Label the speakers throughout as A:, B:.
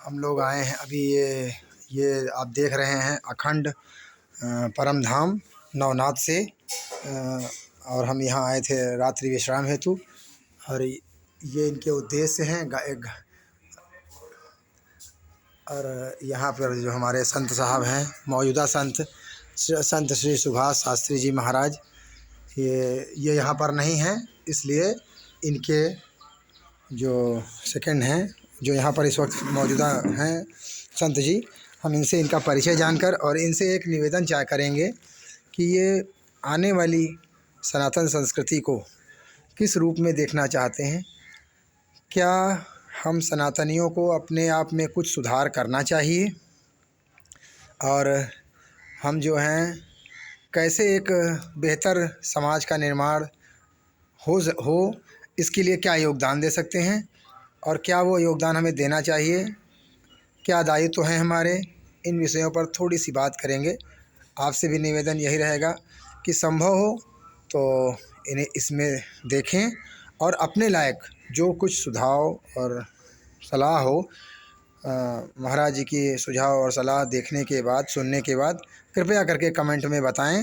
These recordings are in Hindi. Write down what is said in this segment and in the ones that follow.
A: हम लोग आए हैं अभी। ये आप देख रहे हैं अखंड परम धाम नवनाथ से। और हम यहाँ आए थे रात्रि विश्राम हेतु। और ये इनके उद्देश्य हैं। और यहाँ पर जो हमारे संत साहब हैं, मौजूदा संत श्री सुभाष शास्त्री जी महाराज, ये यहाँ पर नहीं हैं, इसलिए इनके जो सेकंड हैं, जो यहाँ पर इस वक्त मौजूदा हैं संत जी, हम इनसे इनका परिचय जानकर और इनसे एक निवेदन करेंगे कि ये आने वाली सनातन संस्कृति को किस रूप में देखना चाहते हैं। क्या हम सनातनियों को अपने आप में कुछ सुधार करना चाहिए, और हम जो हैं कैसे एक बेहतर समाज का निर्माण हो इसके लिए क्या योगदान दे सकते हैं, और क्या वो योगदान हमें देना चाहिए, क्या दायित्व हैं हमारे, इन विषयों पर थोड़ी सी बात करेंगे। आपसे भी निवेदन यही रहेगा कि संभव हो तो इन्हें इसमें देखें और अपने लायक जो कुछ सुझाव और सलाह हो, महाराज जी की सुझाव और सलाह देखने के बाद, सुनने के बाद कृपया करके कमेंट में बताएं,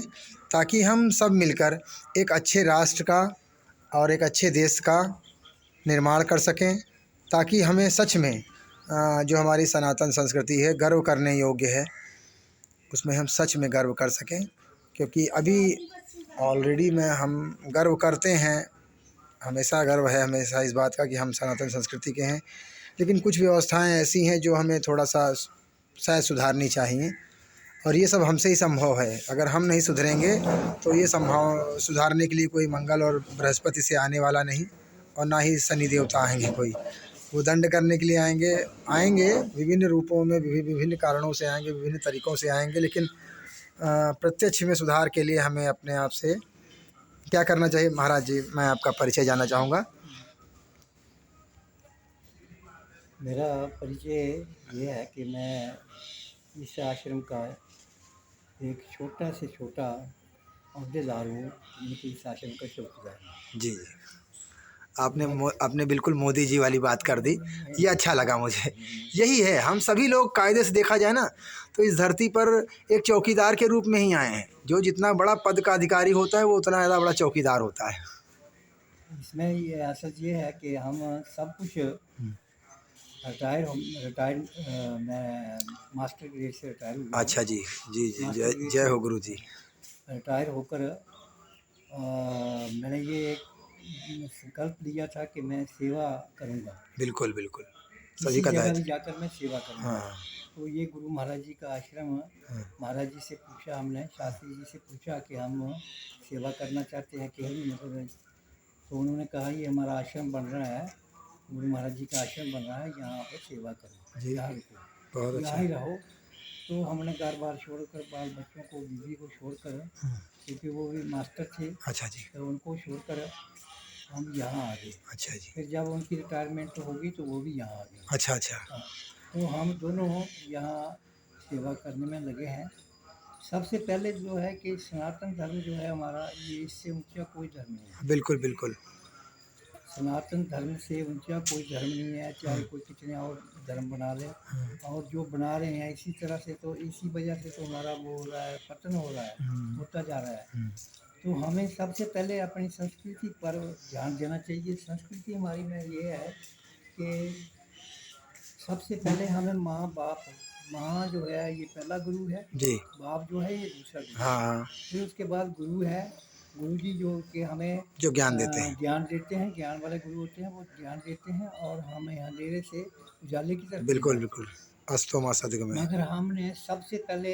A: ताकि हम सब मिलकर एक अच्छे राष्ट्र का और एक अच्छे देश का निर्माण कर सकें, ताकि हमें सच में जो हमारी सनातन संस्कृति है गर्व करने योग्य है, उसमें हम सच में गर्व कर सकें। क्योंकि अभी ऑलरेडी में हम गर्व करते हैं, हमेशा गर्व है हमेशा इस बात का कि हम सनातन संस्कृति के हैं, लेकिन कुछ व्यवस्थाएं ऐसी हैं जो हमें थोड़ा सा शायद सुधारनी चाहिए, और ये सब हमसे ही संभव है। अगर हम नहीं सुधरेंगे तो ये संभव सुधारने के लिए कोई मंगल और बृहस्पति से आने वाला नहीं, और ना ही शनि देवता आएंगे कोई। वो दंड करने के लिए आएंगे विभिन्न रूपों में, विभिन्न कारणों से आएंगे, विभिन्न तरीक़ों से आएंगे, लेकिन प्रत्यक्ष में सुधार के लिए हमें अपने आप से क्या करना चाहिए। महाराज जी, मैं आपका परिचय जानना चाहूँगा।
B: मेरा परिचय ये है कि मैं इस आश्रम का एक छोटा से छोटा अहदेदार हूँ, इनके इस आश्रम का चौकीदार हूँ।
A: जी, आपने बिल्कुल मोदी जी वाली बात कर दी, ये अच्छा लगा मुझे। यही है, हम सभी लोग कायदे से देखा जाए ना तो इस धरती पर एक चौकीदार के रूप में ही आए हैं। जो जितना बड़ा पद का अधिकारी होता है वो उतना ज़्यादा बड़ा चौकीदार होता है।
B: इसमें ये असर ये है कि हम सब कुछ रिटायर्ड मैं मास्टर ग्रेड से रिटायर हुआ।
A: अच्छा जी, जी जी, जय हो गुरु जी।
B: रिटायर होकर मैंने ये संकल्प लिया था कि मैं सेवा करूँगा।
A: बिल्कुल बिल्कुल, सभी
B: किसी
A: का
B: जगह भी
A: दायित्व।
B: जाकर मैं सेवा करूँगा।
A: हाँ
B: तो ये गुरु महाराज जी का आश्रम, महाराज जी से पूछा हमने, शास्त्री जी से पूछा कि हम सेवा करना चाहते हैं केवल मतलब, तो उन्होंने कहा ये हमारा आश्रम बन रहा है, गुरु महाराज जी का आश्रम बन रहा है, यहाँ पर सेवा करो,
A: जी,
B: यहाँ
A: बहुत
B: रुको,
A: अच्छा।
B: यहाँ ही रहो। तो हमने घर बार छोड़कर, बाल बच्चों को, बीवी को छोड़कर, क्योंकि वो भी मास्टर थे,
A: अच्छा जी,
B: तो उनको छोड़कर हम यहाँ आ गए।
A: अच्छा जी,
B: फिर जब उनकी रिटायरमेंट होगी तो वो भी यहाँ आ गए।
A: अच्छा अच्छा,
B: हाँ, तो हम दोनों यहाँ सेवा करने में लगे हैं। सबसे पहले जो है कि सनातन धर्म जो है हमारा, ये इससे ऊंचा कोई धर्म नहीं है।
A: बिल्कुल बिल्कुल।
B: सनातन धर्म से ऊंचा कोई धर्म नहीं है, चाहे कोई कितने और धर्म बना ले, और जो बना रहे हैं इसी तरह से, तो इसी वजह से तो हमारा वो हो रहा है, पतन हो रहा है, होता जा रहा है। तो हमें सबसे पहले अपनी संस्कृति पर ध्यान देना चाहिए। संस्कृति हमारी में ये है कि सबसे पहले हमें माँ बाप, माँ जो है ये पहला गुरु है
A: जी,
B: बाप जो है ये दूसरा गुरु है।
A: हाँ,
B: फिर उसके बाद गुरु है, गुरु जी जो कि हमें
A: जो ज्ञान देते हैं।
B: ज्ञान देते हैं, ज्ञान वाले गुरु होते हैं, वो ज्ञान देते हैं और हमें अंधेरे से उजाले की तरफ ले
A: बिल्कुल
B: जाते
A: बिल्कुल, अस्तो मा
B: हैं।
A: सद्गमय।
B: मगर हमने सबसे पहले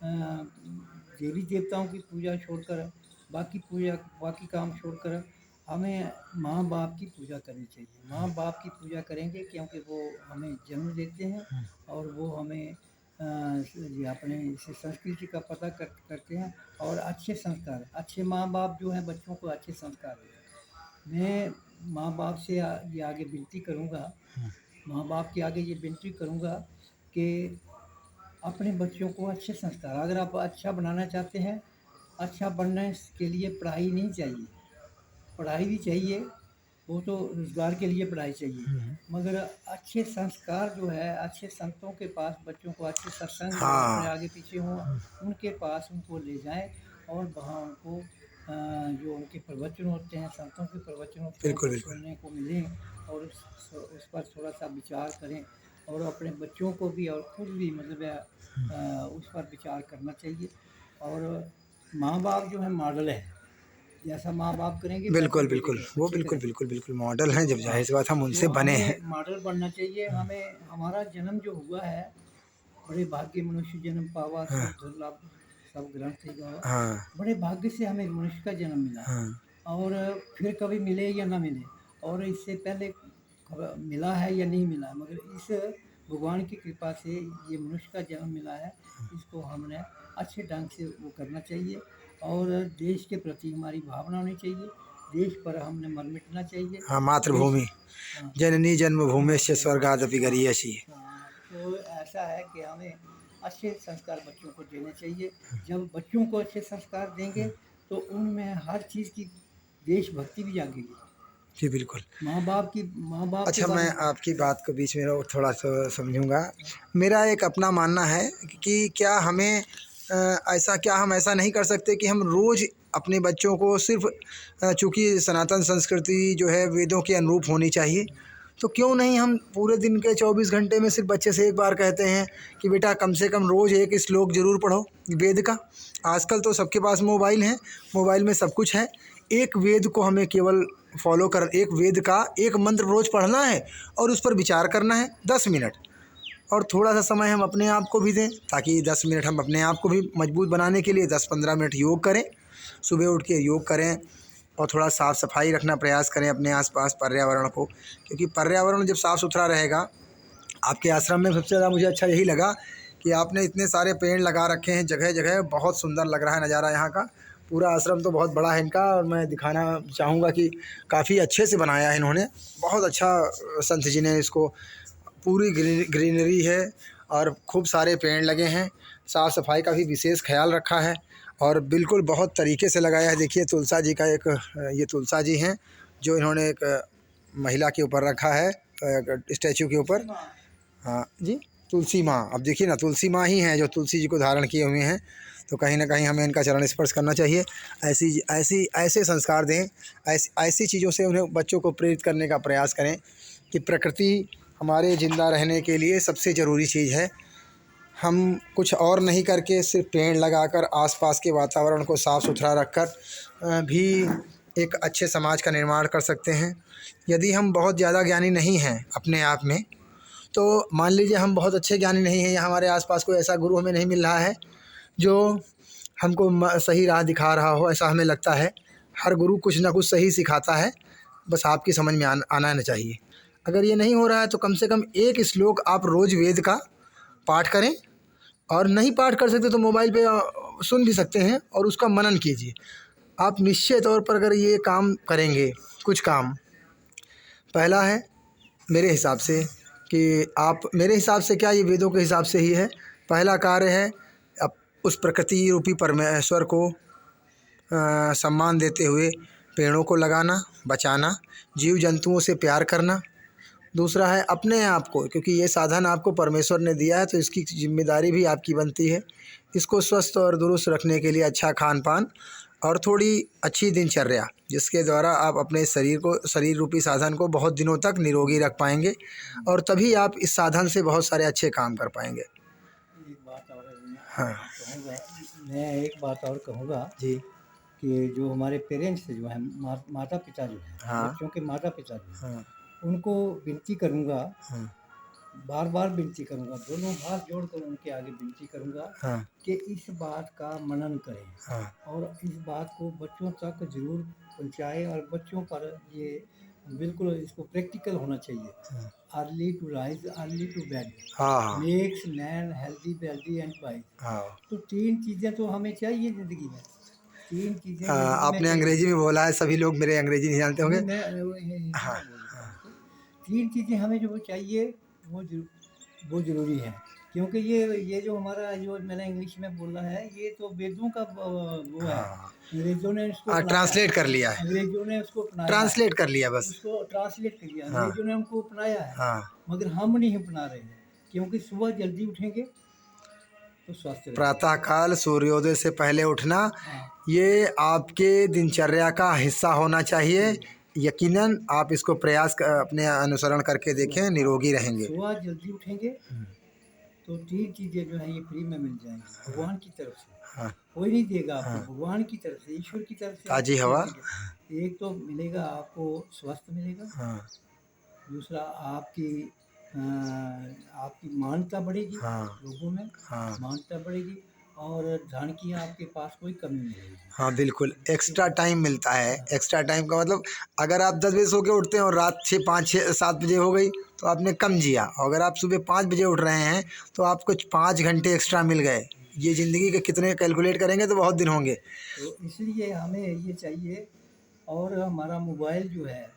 B: देवी देवताओं की पूजा छोड़कर, बाकी काम छोड़कर हमें माँ बाप की पूजा करनी चाहिए। माँ बाप की पूजा करेंगे क्योंकि वो हमें जन्म देते हैं और वो हमें ये अपने इसे संस्कृति का पता करते हैं, और अच्छे संस्कार, अच्छे माँ बाप जो हैं बच्चों को अच्छे संस्कार देते हैं। मैं माँ बाप से ये आगे विनती करूँगा, माँ बाप के आगे ये विनती करूँगा कि अपने बच्चों को अच्छे संस्कार, अगर आप अच्छा बनाना चाहते हैं, अच्छा बनने के लिए पढ़ाई नहीं चाहिए, पढ़ाई भी चाहिए, वो तो रोजगार के लिए पढ़ाई चाहिए, मगर अच्छे संस्कार जो है, अच्छे संतों के पास बच्चों को अच्छे सत्संग जो अपने
A: हाँ
B: आगे पीछे हों, उनके पास उनको ले जाएं और वहाँ उनको जो उनके प्रवचन होते हैं, संतों के प्रवचन होते हैं,
A: बिल्कुल
B: वो
A: बिल्कुल।
B: सुनने को मिलें और उस पर थोड़ा सा विचार करें और अपने बच्चों को भी और खुद भी मतलब उस पर विचार करना चाहिए। और माँ बाप जो है मॉडल है, जैसा माँ बाप करेंगे वैसे
A: बिल्कुल
B: बेटे
A: बिल्कुल, वो
B: बच्चे
A: बिल्कुल
B: करेंगे।
A: बिल्कुल बिल्कुल मॉडल हैं, जब
B: हाँ,
A: जाहिर सी बात हम
B: तो
A: उनसे बने हैं।
B: हमें मॉडल बनना चाहिए। हमें हमारा जन्म जो हुआ है, बड़े भाग्य मनुष्य जन्म पावा,
A: हाँ
B: सब दुर्लभ सब ग्रंथ ही गावा।
A: हाँ
B: बड़े भाग्य से हमें मनुष्य का जन्म मिला है
A: हाँ
B: और फिर कभी मिले या ना मिले, और इससे पहले मिला है या नहीं मिला है, मगर इस भगवान की कृपा से ये मनुष्य का जन्म मिला है। इसको हमने अच्छे ढंग से वो करना चाहिए और देश के प्रति हमारी भावना होनी चाहिए। देश पर हमने मर मिटना चाहिए।
A: हाँ,
B: देश
A: मातृभूमि
B: हाँ,
A: जननी जन्मभूमिश्च
B: हाँ,
A: स्वर्गादपि
B: हाँ,
A: गरीयसी।
B: हाँ, तो ऐसा है कि हमें अच्छे संस्कार बच्चों को देने चाहिए। जब बच्चों को अच्छे संस्कार देंगे तो उनमें हर चीज़ की देशभक्ति भी जागेगी।
A: जी बिल्कुल।
B: माँ बाप के
A: अच्छा,
B: बारे
A: मैं
B: में।
A: आपकी बात को बीच में थोड़ा सा समझूंगा। मेरा एक अपना मानना है कि क्या हमें ऐसा, क्या हम ऐसा नहीं कर सकते कि हम रोज़ अपने बच्चों को सिर्फ चूँकि सनातन संस्कृति जो है वेदों के अनुरूप होनी चाहिए, तो क्यों नहीं हम पूरे दिन के 24 घंटे में सिर्फ बच्चे से एक बार कहते हैं कि बेटा कम से कम रोज़ एक श्लोक जरूर पढ़ो वेद का। आजकल तो सबके पास मोबाइल है, मोबाइल में सब कुछ है। एक वेद को हमें केवल फॉलो कर, एक वेद का एक मंत्र रोज़ पढ़ना है और उस पर विचार करना है 10 मिनट। और थोड़ा सा समय हम अपने आप को भी दें, ताकि 10 मिनट हम अपने आप को भी मजबूत बनाने के लिए 10-15 मिनट योग करें, सुबह उठ के योग करें और थोड़ा साफ़ सफाई रखना प्रयास करें अपने आसपास पर्यावरण को। क्योंकि पर्यावरण जब साफ़ सुथरा रहेगा, आपके आश्रम में सबसे ज़्यादा मुझे अच्छा यही लगा कि आपने इतने सारे पेड़ लगा रखे हैं जगह जगह, बहुत सुंदर लग रहा है नज़ारा यहाँ का। पूरा आश्रम तो बहुत बड़ा है इनका, और मैं दिखाना चाहूँगा कि काफ़ी अच्छे से बनाया है इन्होंने, बहुत अच्छा। संत जी ने इसको पूरी ग्रीनरी है और खूब सारे पेड़ लगे हैं, साफ़ सफाई का भी विशेष ख्याल रखा है और बिल्कुल बहुत तरीके से लगाया है। देखिए तुलसा जी का एक, ये तुलसा जी हैं जो इन्होंने एक महिला के ऊपर रखा है, स्टैचू के ऊपर। हाँ जी, तुलसी माँ। अब देखिए ना, तुलसी माँ ही हैं जो तुलसी जी को धारण किए हुए हैं, तो कहीं ना कहीं हमें इनका चरण स्पर्श करना चाहिए। ऐसी ऐसी ऐसे संस्कार दें, ऐसी ऐसी चीज़ों से उन्हें, बच्चों को प्रेरित करने का प्रयास करें कि प्रकृति हमारे ज़िंदा रहने के लिए सबसे ज़रूरी चीज़ है। हम कुछ और नहीं करके सिर्फ पेड़ लगाकर आसपास के वातावरण को साफ़ सुथरा रखकर भी एक अच्छे समाज का निर्माण कर सकते हैं। यदि हम बहुत ज़्यादा ज्ञानी नहीं हैं अपने आप में, तो मान लीजिए हम बहुत अच्छे ज्ञानी नहीं हैं या हमारे आसपास कोई ऐसा गुरु हमें नहीं मिल रहा है जो हमको सही राह दिखा रहा हो, ऐसा हमें लगता है। हर गुरु कुछ ना कुछ सही सिखाता है, बस आपकी समझ में आना ना चाहिए। अगर ये नहीं हो रहा है तो कम से कम एक श्लोक आप रोज़ वेद का पाठ करें, और नहीं पाठ कर सकते तो मोबाइल पे सुन भी सकते हैं और उसका मनन कीजिए। आप निश्चय तौर पर अगर ये काम करेंगे, कुछ काम, पहला है मेरे हिसाब से कि आप, मेरे हिसाब से क्या, ये वेदों के हिसाब से ही है, पहला कार्य है अब उस प्रकृति रूपी परमेश्वर को सम्मान देते हुए पेड़ों को लगाना, बचाना, जीव जंतुओं से प्यार करना। दूसरा है अपने आप को, क्योंकि ये साधन आपको परमेश्वर ने दिया है तो इसकी जिम्मेदारी भी आपकी बनती है। इसको स्वस्थ और दुरुस्त रखने के लिए अच्छा खान पान और थोड़ी अच्छी दिनचर्या, जिसके द्वारा आप अपने शरीर को, शरीर रूपी साधन को बहुत दिनों तक निरोगी रख पाएंगे और तभी आप इस साधन से बहुत सारे अच्छे काम कर पाएंगे।
B: एक बात और
A: हाँ
B: कहूँगा, मैं एक बात और कहूँगा
A: जी।
B: कि जो हमारे पेरेंट्स जो हैं, माता पिता जो हैं,
A: हाँ
B: बच्चों के माता पिता जो हैं,
A: हाँ
B: उनको विनती करूँगा,
A: हाँ
B: बार बार विनती करूँगा, दोनों हाथ जोड़कर उनके आगे विनती करूँगा
A: हाँ
B: कि इस बात का मनन करें
A: हाँ
B: और इस बात को बच्चों तक ज़रूर पहुँचाएं और बच्चों पर ये बिल्कुल इसको प्रैक्टिकल होना चाहिए। Early to rise early to bed
A: हाँ
B: makes man healthy wealthy and wise.
A: हाँ।
B: तो 3 चीज़ें तो हमें चाहिए ज़िंदगी में, 3 चीज़ें ज़िंदगी में
A: आपने
B: चाहिए।
A: अंग्रेजी में बोला है, सभी लोग मेरे अंग्रेजी नहीं जानते होंगे।
B: नहीं, मैं हिंदी
A: हाँ
B: में बोल रहा हूँ आपको। 3 चीज़ें हमें जो चाहिए वो ज़रूरी है। क्योंकि ये जो हमारा जो मैंने इंग्लिश में बोला है, ये तो वेदों का वो है।
A: हाँ,
B: अंग्रेजों ने इसको अपनाया
A: ट्रांसलेट
B: है,
A: कर लिया है,
B: अंग्रेजों ने उसको अपनाया है,
A: ट्रांसलेट कर लिया बस।
B: उसको ट्रांसलेट कर लिया,
A: हाँ
B: अंग्रेजों ने हमको अपनाया है,
A: हाँ।
B: मगर हम नहीं अपना रहे हैं। क्योंकि सुबह जल्दी उठेंगे तो स्वस्थ रहेंगे।
A: प्रातःकाल सूर्योदय से पहले उठना,
B: हाँ,
A: ये आपके दिनचर्या का हिस्सा होना चाहिए। यकीनन आप इसको अपने अनुसरण करके देखें, निरोगी रहेंगे।
B: सुबह जल्दी उठेंगे तो 3 चीज़ें जो हैं ये फ्री में मिल जाएँगी भगवान की तरफ से।
A: हाँ
B: कोई नहीं देगा आपको,
A: हाँ।
B: भगवान की तरफ से, ईश्वर की तरफ से
A: ताज़ी
B: आपको
A: हवा।
B: मिलेगा। एक तो मिलेगा आपको स्वास्थ्य मिलेगा,
A: हाँ
B: दूसरा आपकी मानता बढ़ेगी,
A: हाँ
B: लोगों में
A: हाँ
B: मानता बढ़ेगी, और धन की आपके पास कोई कमी नहीं रहेगी।
A: हाँ, बिल्कुल एक्स्ट्रा टाइम मिलता है। एक्स्ट्रा टाइम का मतलब, अगर आप 10 बजे सो के उठते हैं और रात 5-6-7 बजे हो गई तो आपने कम जिया, और अगर आप सुबह 5 बजे उठ रहे हैं तो आपको 5 घंटे एक्स्ट्रा मिल गए। ये ज़िंदगी के कितने कैलकुलेट करेंगे तो बहुत दिन होंगे।
B: तो इसलिए हमें ये चाहिए। और हमारा मोबाइल जो है,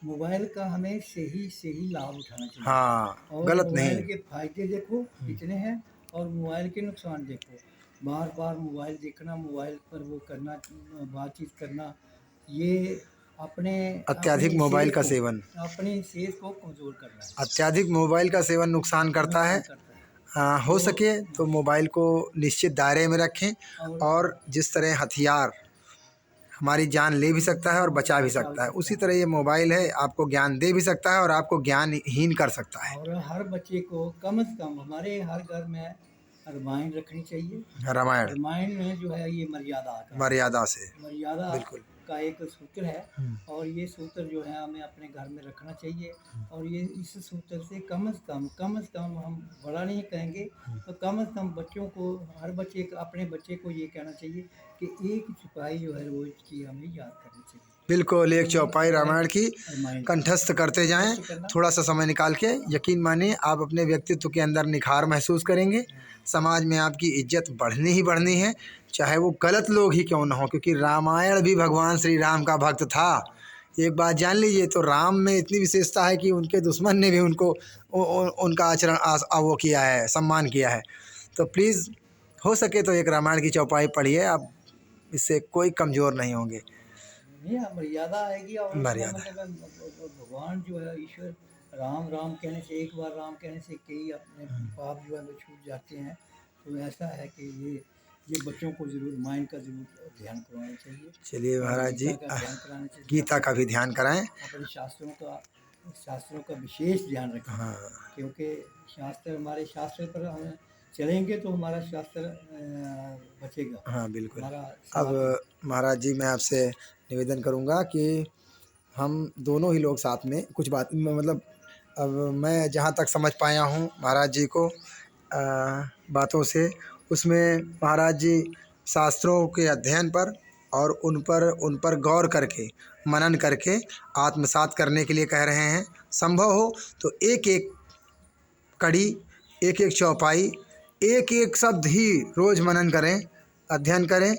B: मोबाइल का हमें सही लाभ उठाना चाहिए।
A: हाँ,
B: और
A: गलत
B: मोबाइल
A: नहीं।
B: के फ़ायदे देखो कितने हैं, और मोबाइल के नुकसान देखो। बार-बार मोबाइल देखना, मोबाइल पर वो करना, बातचीत करना, ये अपने
A: अत्यधिक
B: अपनी
A: मोबाइल
B: सेहत
A: का
B: को
A: सेवन,
B: अपनी सेहत को कमज़ोर करना है,
A: अत्यधिक मोबाइल का सेवन नुकसान करता है।
B: नुकसान करता है।
A: हो
B: तो
A: सके तो मोबाइल को निश्चित दायरे में रखें।
B: और
A: और जिस तरह हथियार हमारी जान ले भी सकता है और बचा भी
B: बचा भी
A: सकता है,
B: सकता
A: उसी
B: है।
A: तरह ये मोबाइल है, आपको ज्ञान दे भी सकता है और आपको ज्ञानहीन कर सकता है।
B: और हर बच्चे को कम से कम हमारे हर घर में रामायण रखनी चाहिए।
A: रामायण
B: रामायण में जो है ये
A: मर्यादा से।
B: मर्यादा
A: बिल्कुल।
B: का एक सूत्र है, और ये सूत्र जो है हमें अपने घर में रखना चाहिए। और ये इस सूत्र से कम से कम हम बड़ा नहीं कहेंगे तो कम से कम बच्चों को, हर बच्चे को, अपने बच्चे को ये कहना चाहिए कि एक सिपाही जो है रोज की हमें याद करनी चाहिए।
A: बिल्कुल, एक चौपाई रामायण की
B: रामायण
A: कंठस्थ करते जाएं,
B: कंठस्थ करना।
A: थोड़ा सा समय निकाल के। यकीन मानिए आप अपने व्यक्तित्व के अंदर निखार महसूस करेंगे। समाज में आपकी इज्जत बढ़नी ही बढ़नी है, चाहे वो गलत लोग ही क्यों ना हो, क्योंकि रामायण भी भगवान श्री राम का भक्त था। एक बात जान लीजिए, तो राम में इतनी विशेषता है कि उनके दुश्मन ने भी उनको उनका आचरण वो किया है, सम्मान किया है। तो प्लीज़ हो सके तो एक रामायण की चौपाई पढ़िए आप, इससे कोई कमज़ोर नहीं होंगे।
B: नहीं, हाँ, मर्यादा आएगी। और उसमें
A: मर्यादा।
B: मतलब भगवान जो है, ईश्वर, राम राम कहने से, एक बार राम कहने से कई अपने पाप जो है वो छूट जाते हैं। तो ऐसा है कि ये बच्चों को ज़रूर माइंड का ज़रूर ध्यान करवाना चाहिए,
A: चलिए
B: और
A: महाराज जी,
B: गीता का ध्यान कराना चाहिए।
A: गीता का भी ध्यान कराएं।
B: अपने शास्त्रों का विशेष ध्यान रखें।
A: हाँ
B: क्योंकि हमारे शास्त्र पर हम चलेंगे तो हमारा शास्त्र बचेगा,
A: हाँ, बिल्कुल।
B: हमारा
A: अब
B: साथ।
A: महाराज जी, मैं आपसे निवेदन करूंगा कि हम दोनों ही लोग साथ में कुछ बात, मतलब अब मैं जहाँ तक समझ पाया हूँ महाराज जी को बातों से, उसमें महाराज जी शास्त्रों के अध्ययन पर और उन पर गौर करके, मनन करके आत्मसात करने के लिए कह रहे हैं। संभव हो तो एक एक कड़ी, एक एक चौपाई, एक एक शब्द ही रोज़ मनन करें, अध्ययन करें।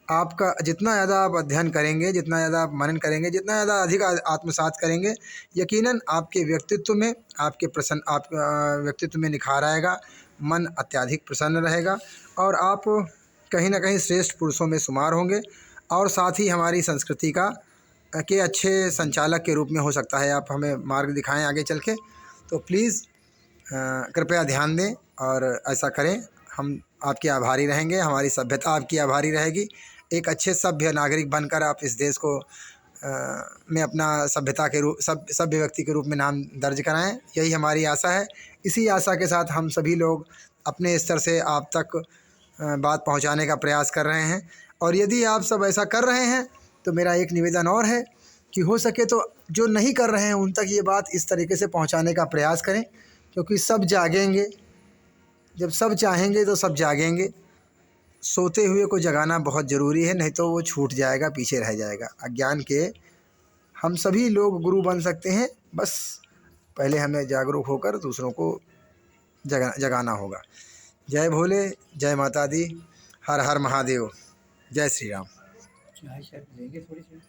A: आपका जितना ज़्यादा आप अध्ययन करेंगे, जितना ज़्यादा आप मनन करेंगे, जितना ज़्यादा अधिक आत्मसात करेंगे, यकीनन आपके व्यक्तित्व में, व्यक्तित्व में निखार आएगा, मन अत्यधिक प्रसन्न रहेगा, और आप कहीं ना कहीं श्रेष्ठ पुरुषों में शुमार होंगे। और साथ ही हमारी संस्कृति के अच्छे संचालक के रूप में हो सकता है आप हमें मार्ग दिखाएं आगे चल के। तो प्लीज़ कृपया ध्यान दें और ऐसा करें। हम आपके आभारी रहेंगे, हमारी सभ्यता आपकी आभारी रहेगी। एक अच्छे सभ्य नागरिक बनकर आप इस देश को में अपना सभ्यता के रूप सभ्य व्यक्ति के रूप में नाम दर्ज कराएं, यही हमारी आशा है। इसी आशा के साथ हम सभी लोग अपने स्तर से आप तक बात पहुंचाने का प्रयास कर रहे हैं। और यदि आप सब ऐसा कर रहे हैं तो मेरा एक निवेदन और है कि हो सके तो जो नहीं कर रहे हैं उन तक ये बात इस तरीके से पहुंचाने का प्रयास करें, क्योंकि सब जागेंगे। जब सब चाहेंगे तो सब जागेंगे। सोते हुए को जगाना बहुत ज़रूरी है, नहीं तो वो छूट जाएगा, पीछे रह जाएगा। अज्ञान के हम सभी लोग गुरु बन सकते हैं, बस पहले हमें जागरूक होकर दूसरों को जगाना होगा। जय भोले, जय माता दी, हर हर महादेव, जय श्री राम।
B: चाय शायद लेंगे थोड़ी सी।